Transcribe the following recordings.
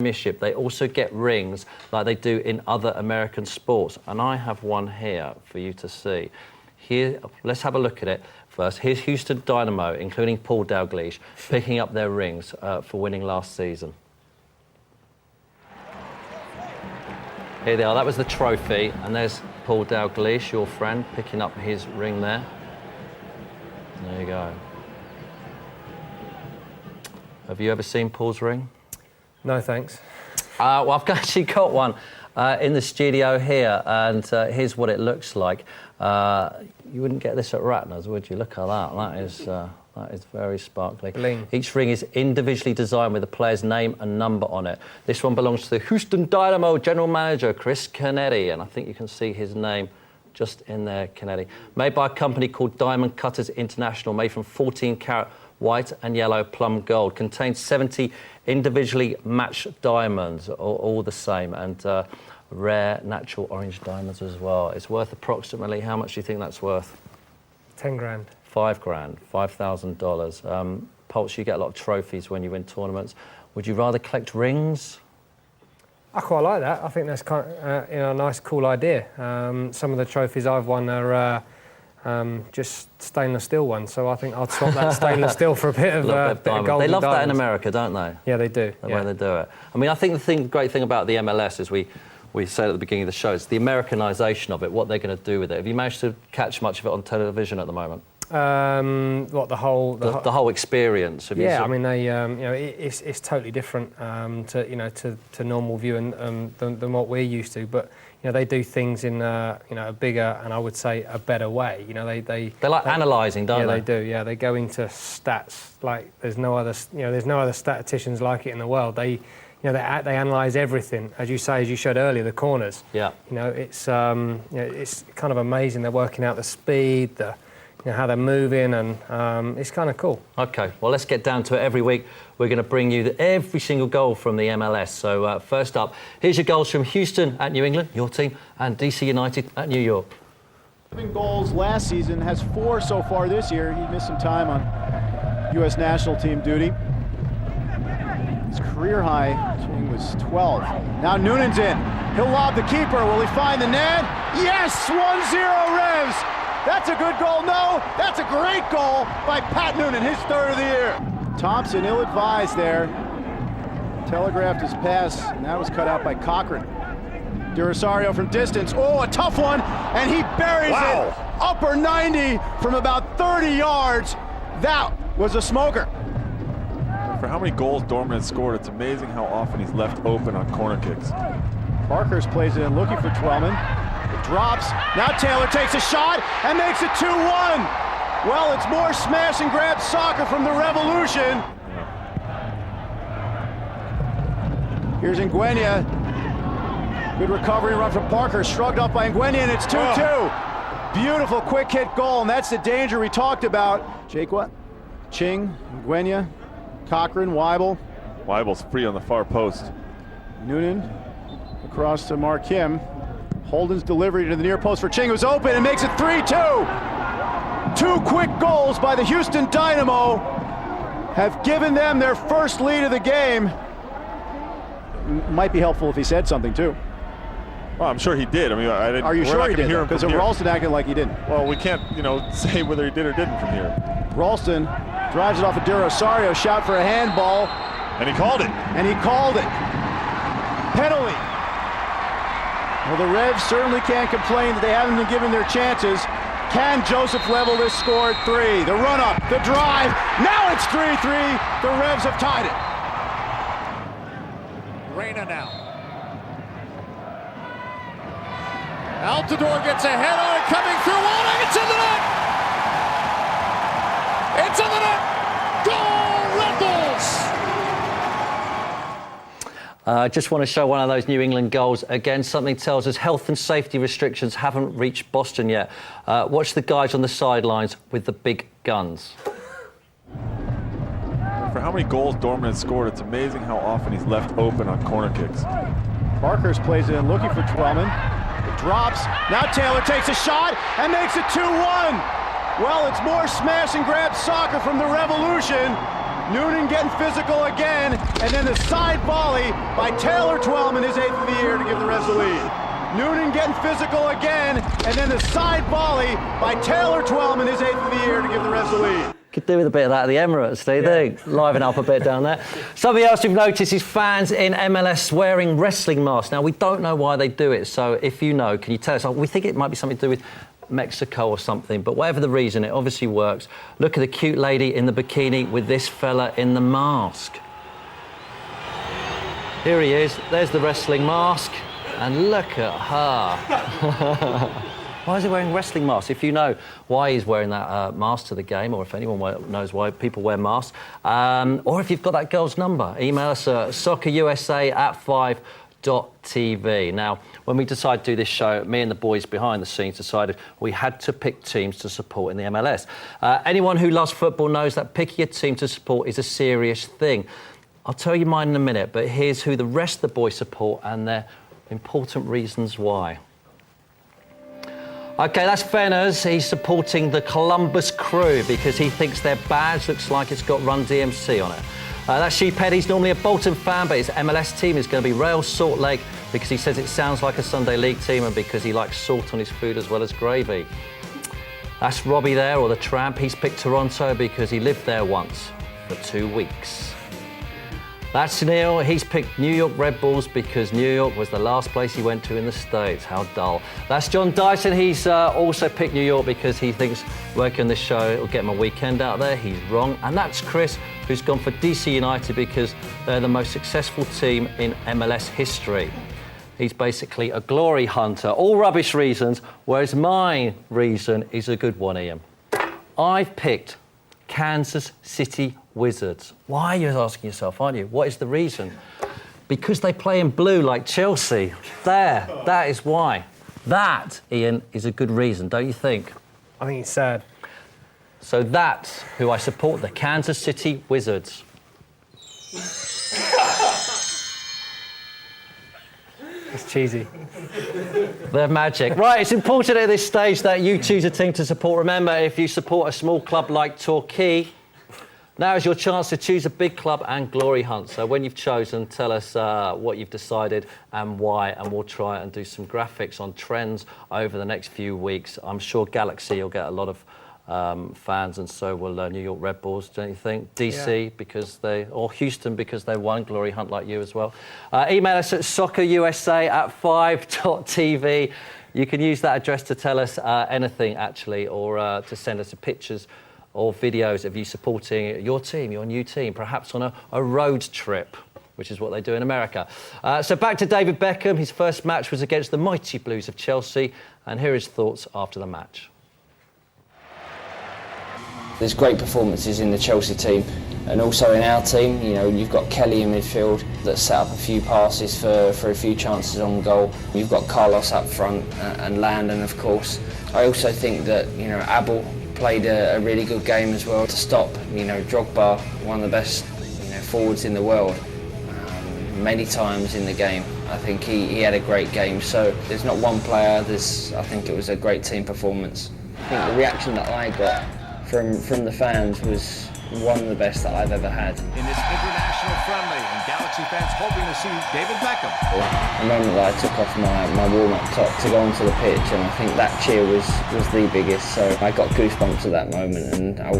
Premiership, they also get rings like they do in other American sports. And I have one here for you to see. Here, let's have a look at it first. Here's Houston Dynamo, including Paul Dalglish, picking up their rings for winning last season. Here they are, that was the trophy, and there's Paul Dalglish, your friend, picking up his ring there. There you go. Have you ever seen Paul's ring? No, thanks. Well, I've actually got one in the studio here, and here's what it looks like. You wouldn't get this at Ratner's, would you? Look at that. That is very sparkly. Bling. Each ring is individually designed with the player's name and number on it. This one belongs to the Houston Dynamo general manager, Chris Canetti, and I think you can see his name just in there, Canetti. Made by a company called Diamond Cutters International, made from 14-carat white and yellow plum gold. Contains 70 individually matched diamonds, all the same, and rare natural orange diamonds as well. It's worth approximately, how much do you think that's worth? 10 grand. 5 grand, $5,000. Pulse, you get a lot of trophies when you win tournaments. Would you rather collect rings? I quite like that. I think that's kind of, a nice, cool idea. Some of the trophies I've won are just stainless steel ones, so I think I'd swap that stainless steel for a bit of gold. They love that in America, don't they? Yeah, they do. The way they do it. I mean, I think the great thing about the MLS is we said at the beginning of the show, it's the Americanization of it, what they're going to do with it. Have you managed to catch much of it on television at the moment? What, the whole experience? Yeah, I mean, they it's totally different to normal viewing than what we're used to, but they do things in a bigger and I would say a better way. They like analysing, don't they? Yeah, they do. Yeah, they go into stats like there's no other statisticians like it in the world. They analyse everything, as you say, as you showed earlier, the corners. Yeah. It's it's kind of amazing. They're working out the speed, how they're moving, and it's kind of cool. OK, well, let's get down to it. Every week, we're going to bring you every single goal from the MLS. So, first up, here's your goals from Houston at New England, your team, and DC United at New York. 7 goals last season, has 4 so far this year. He missed some time on U.S. national team duty. His career high was 12. Now Noonan's in. He'll lob the keeper. Will he find the net? Yes! 1-0 Revs! That's a good goal. No, that's a great goal by Pat Noonan, his 3rd of the year. Thompson, ill-advised there. Telegraphed his pass, and that was cut out by Cochran. De Rosario from distance. Oh, a tough one, and he buries it. Upper 90 from about 30 yards. That was a smoker. For how many goals Dorman has scored, it's amazing how often he's left open on corner kicks. Parkhurst plays it in, looking for Twellman. It drops. Now Taylor takes a shot and makes it 2-1. Well, it's more smash and grab soccer from the Revolution. Here's Nguyen. Good recovery run from Parker, shrugged off by Nguyen, and it's 2-2. Beautiful quick hit goal, and that's the danger we talked about. Jake what? Ching, Nguyen, Cochran, Weibel. Weibel's free on the far post. Noonan across to Markim. Holden's delivery to the near post for Ching, who's open and makes it 3-2. 2 quick goals by the Houston Dynamo have given them their first lead of the game. Might be helpful if he said something too. Well, I'm sure he did. I mean, I didn't. Are you sure he did? Because Ralston acted like he didn't. Well, we can't, say whether he did or didn't from here. Ralston drives it off of De Rosario, shot for a handball. And he called it. Penalty. Well, the Revs certainly can't complain that they haven't been given their chances. Can Joseph level this score at 3? The run-up, the drive. Now it's 3-3. The Revs have tied it. Reyna now. Altidore gets ahead on it, coming through. Oh, it's in the net! It's in the net! Goal, Red Bulls! I just want to show one of those New England goals. Again, something tells us health and safety restrictions haven't reached Boston yet. Watch the guys on the sidelines with the big guns. For how many goals Dorman has scored, it's amazing how often he's left open on corner kicks. Parkhurst plays it in, looking for Twellman. It drops. Now Taylor takes a shot and makes it 2-1. Well, it's more smash and grab soccer from the Revolution. Noonan getting physical again, and then the side volley by Taylor Twellman, his 8th of the year, to give the Reds the lead. Noonan getting physical again, and then the side volley by Taylor Twellman, his 8th of the year, to give the Reds the lead. Could do with a bit of that at the Emirates, do you think? Liven up a bit down there. Something else you've noticed is fans in MLS wearing wrestling masks. Now, we don't know why they do it, so if you know, can you tell us? We think it might be something to do with Mexico or something, but whatever the reason, it obviously works. Look at the cute lady in the bikini with this fella in the mask. Here he is, there's the wrestling mask, and look at her. Why is he wearing wrestling masks? If you know why he's wearing that mask to the game, or if anyone knows why people wear masks, or if you've got that girl's number, email us at soccerusa@5.tv. Now, when we decided to do this show, me and the boys behind the scenes decided we had to pick teams to support in the MLS. Anyone who loves football knows that picking a team to support is a serious thing. I'll tell you mine in a minute, but here's who the rest of the boys support and their important reasons why. OK, that's Fenners. He's supporting the Columbus Crew because he thinks their badge looks like it's got Run DMC on it. That's Sheephead. He's normally a Bolton fan, but his MLS team is going to be Real Salt Lake because he says it sounds like a Sunday League team and because he likes salt on his food as well as gravy. That's Robbie there, or the Tramp. He's picked Toronto because he lived there once for 2 weeks. That's Neil. He's picked New York Red Bulls because New York was the last place he went to in the States. How dull. That's John Dyson. He's also picked New York because he thinks working this show will get him a weekend out there. He's wrong. And that's Chris, who's gone for DC United because they're the most successful team in MLS history. He's basically a glory hunter. All rubbish reasons, whereas my reason is a good one, Ian. I've picked Kansas City Wizards. Why, you're asking yourself, aren't you? What is the reason? Because they play in blue like Chelsea. That is why. That, Ian, is a good reason, don't you think? I think it's sad. So that's who I support, the Kansas City Wizards. It's cheesy. They're magic. Right, it's important at this stage that you choose a team to support. Remember, if you support a small club like Torquay, now is your chance to choose a big club and glory hunt. So when you've chosen, tell us what you've decided and why, and we'll try and do some graphics on trends over the next few weeks. I'm sure Galaxy will get a lot of fans, and so will New York Red Bulls, don't you think? DC, because or Houston, because they won glory hunt like you as well. Email us at soccerusa@5.tv. You can use that address to tell us anything, actually, or to send us pictures or videos of you supporting your team, your new team, perhaps on a road trip, which is what they do in America. So back to David Beckham. His first match was against the mighty Blues of Chelsea, and here are his thoughts after the match. There's great performances in the Chelsea team, and also in our team. You know, you've got Kelly in midfield that set up a few passes for a few chances on goal. You've got Carlos up front and Landon, of course. I also think that, you know, Abel played a really good game as well to stop, you know, Drogba, one of the best, you know, forwards in the world, many times in the game. I think he had a great game. So there's not one player. I think it was a great team performance. I think the reaction that I got from the fans was one of the best that I've ever had. In this international friendly, and Galaxy fans hoping to see David Beckham. The moment that I took off my warm-up top to go onto the pitch, and I think that cheer was the biggest, so I got goosebumps at that moment, and I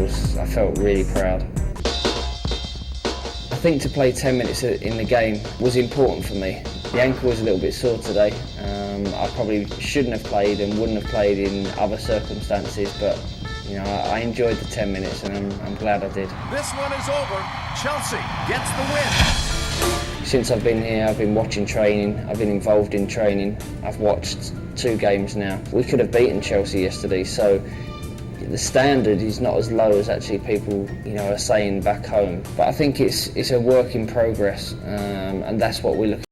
felt really proud. I think to play 10 minutes in the game was important for me. The ankle was a little bit sore today. I probably shouldn't have played and wouldn't have played in other circumstances, but you know, I enjoyed the 10 minutes, and I'm glad I did. This one is over. Chelsea gets the win. Since I've been here, I've been watching training. I've been involved in training. I've watched 2 games now. We could have beaten Chelsea yesterday, so the standard is not as low as actually people, you know, are saying back home. But I think it's a work in progress, and that's what we're looking